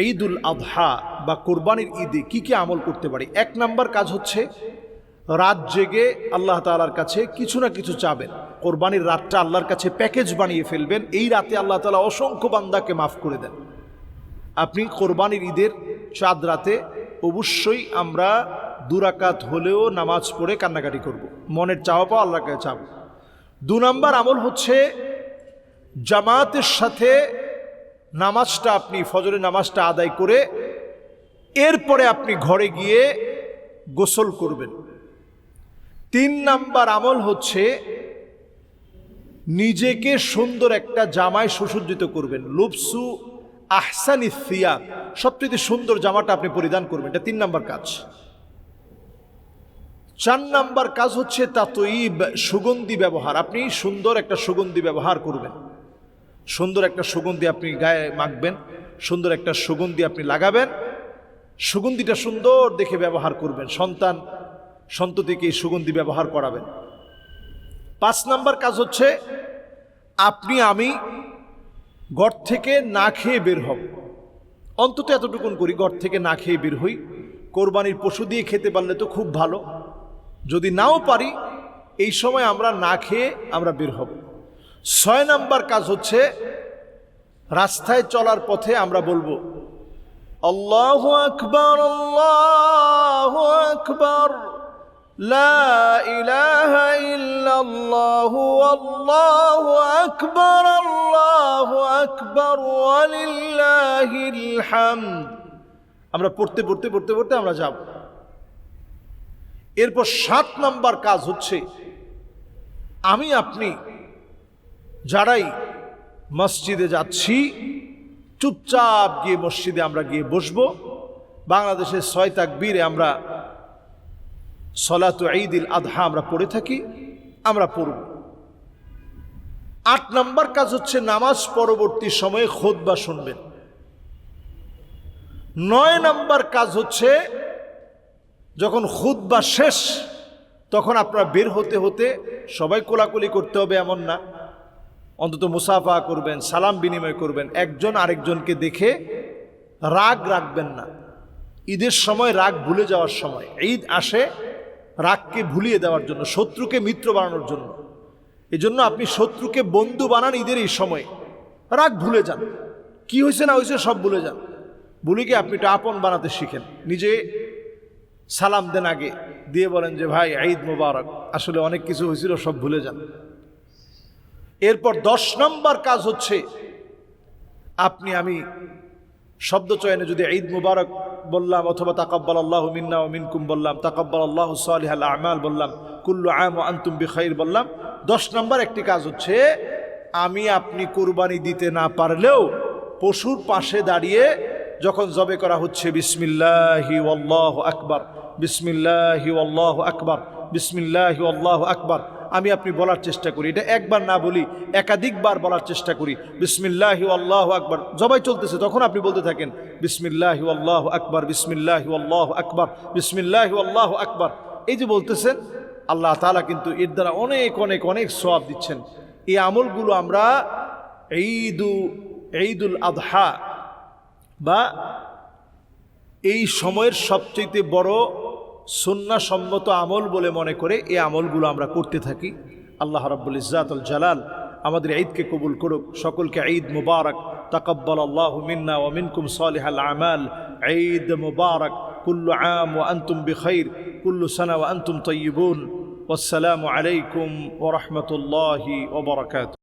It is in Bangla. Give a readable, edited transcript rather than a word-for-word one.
ঈদুল আযহা বা কোরবানির ঈদে কি কি আমল করতে পারি? এক নাম্বার কাজ হচ্ছে রাত জেগে আল্লাহ তাআলার কাছে কিছু না কিছু চাবেন। কোরবানির রাতটা আল্লাহর কাছে প্যাকেজ বানিয়ে ফেলবেন। এই রাতে আল্লাহ তাআলা অসংখ্য বান্দাকে মাফ করে দেন। আপনি কোরবানির ঈদের চাঁদ রাতে অবশ্যই আমরা 2 রাকাত হলেও নামাজ পড়ে কান্নাকাটি করব, মনের চাওয়া পাওয়া আল্লাহর কাছে চাব। 2 নাম্বার আমল হচ্ছে জামাতের সাথে নামাজটা, আপনি ফজরের নামাজটা আদায় করে এরপরে আপনি ঘরে গিয়ে গোসল করবেন। 3 নাম্বার আমল হচ্ছে নিজেকে সুন্দর একটা জামায় সুসজ্জিত করবেন। লুবসু আহসানি সিয়াব, সবচেয়ে সুন্দর জামাটা আপনি পরিধান করবেন। এটা 3 নাম্বার কাজ। 4 নাম্বার কাজ হচ্ছে তাতয়িব, সুগন্ধি ব্যবহার। আপনি সুন্দর একটা সুগন্ধি ব্যবহার করবেন। সুন্দর একটা সুগন্ধি আপনি গায়ে মাখবেন, সুন্দর একটা সুগন্ধি আপনি লাগাবেন, সুগন্ধিটা সুন্দর দেখে ব্যবহার করবেন। সন্ততিকে এই সুগন্ধি ব্যবহার করাবেন। 5 নাম্বার কাজ হচ্ছে আমি ঘর থেকে না খেয়ে বের হব। অন্তত এতটুকুন করি, ঘর থেকে না খেয়ে বের হই। কোরবানির পশু দিয়ে খেতে পারলে তো খুব ভালো, যদি নাও পারি এই সময় আমরা না খেয়ে আমরা বের হব। 6 নাম্বার কাজ হচ্ছে রাস্তায় চলার পথে আমরা বলবো আল্লাহু আকবার, আল্লাহু আকবার, লা ইলাহা ইল্লাল্লাহু, আল্লাহু আকবার, আল্লাহু আকবার, ওয়ালিল্লাহিল হামদ। আমরা পড়তে পড়তে পড়তে পড়তে আমরা যাব। এরপর 7 নাম্বার কাজ হচ্ছে আপনি যারাই মসজিদে যাচ্ছি চুপচাপ গিয়ে মসজিদে আমরা গিয়ে বসবো। বাংলাদেশের 6 তাকবীরে আমরা সলাতু ঈদুল আযহা আমরা পড়ে থাকি, আমরা পড়ব। 8 নাম্বার কাজ হচ্ছে নামাজ পরবর্তী সময়ে খুতবা শুনবেন। 9 নাম্বার কাজ হচ্ছে যখন খুতবা শেষ তখন আপনারা বের হতে হতে সবাই কোলাকুলি করতে হবে এমন না, অন্তত মুসাফা করবেন, সালাম বিনিময় করবেন। একজন আরেকজনকে দেখে রাগ রাখবেন না। ঈদের সময় রাগ ভুলে যাওয়ার সময়, ঈদ আসে রাগকে ভুলিয়ে দেওয়ার জন্য, শত্রুকে মিত্র বানানোর জন্য। এই জন্য আপনি শত্রুকে বন্ধু বানান ঈদের এই সময়। রাগ ভুলে যান, কি হয়েছে না হয়েছে সব ভুলে যান। ভুলে গিয়ে আপনি এটা আপন বানাতে শিখেন। নিজে সালাম দেন, আগে দিয়ে বলেন যে ভাই ঈদ মোবারক, আসলে অনেক কিছু হয়েছিল সব ভুলে যান। এরপর 10 নম্বর কাজ হচ্ছে আমি শব্দ চয়নে যদি ঈদ মুবারক বললাম অথবা তাকাব্বালাল্লাহু মিন্না ওয়া মিনকুম বললাম, তাকাব্বালাল্লাহু সালিহাল আমাল বললাম, কুল্লু আম ওয়া আনতুম বিখাইর বললাম। 10 নম্বর একটি কাজ হচ্ছে আপনি কুরবানি দিতে না পারলেও পশুর পাশে দাঁড়িয়ে যখন জবে করা হচ্ছে বিসমিল্লাহি ওয়াল্লাহু আকবার, বিসমিল্লাহি ওয়াল্লাহু আকবার, বিসমিল্লাহি ওয়াল্লাহু আকবার আপনি বলার চেষ্টা করি। এটা একবার না বলি, একাধিকবার বলার চেষ্টা করি। বিসমিল্লাহি আল্লাহু আকবার জবাই চলতেছে, তখন আপনি বলতে থাকেন বিসমিল্লাহি আল্লাহু আকবার, বিসমিল্লাহি আল্লাহু আকবার, বিসমিল্লাহি আল্লাহু আকবার। এই যে বলতেছেন, আল্লাহ তাআলা কিন্তু এর দ্বারা অনেক অনেক অনেক সওয়াব দিচ্ছেন। এই আমলগুলো আমরা ঈদুল আযহা বা এই সময়ের সবচেয়ে বড় সুন্নাহসম্মত আমল বলে মনে করে এই আমলগুলো আমরা করতে থাকি। আল্লাহ রাব্বুল ইজ্জাতুল জালাল আমাদের ঈদকে কবুল করুক। সকলকে ঈদ মুবারক। তাকাব্বালাল্লাহু মিন্না ওয়া মিনকুম সালিহাল আমাল। ঈদ মুবারক। কুল্লু আম ওয়া আনতুম বিখাইর, কুল্লু সানা ওয়া আনতুম তাইয়্যিবুন। ওয়াসসালামু আলাইকুম ওয়া রাহমাতুল্লাহি ওয়া বারাকাতুহু।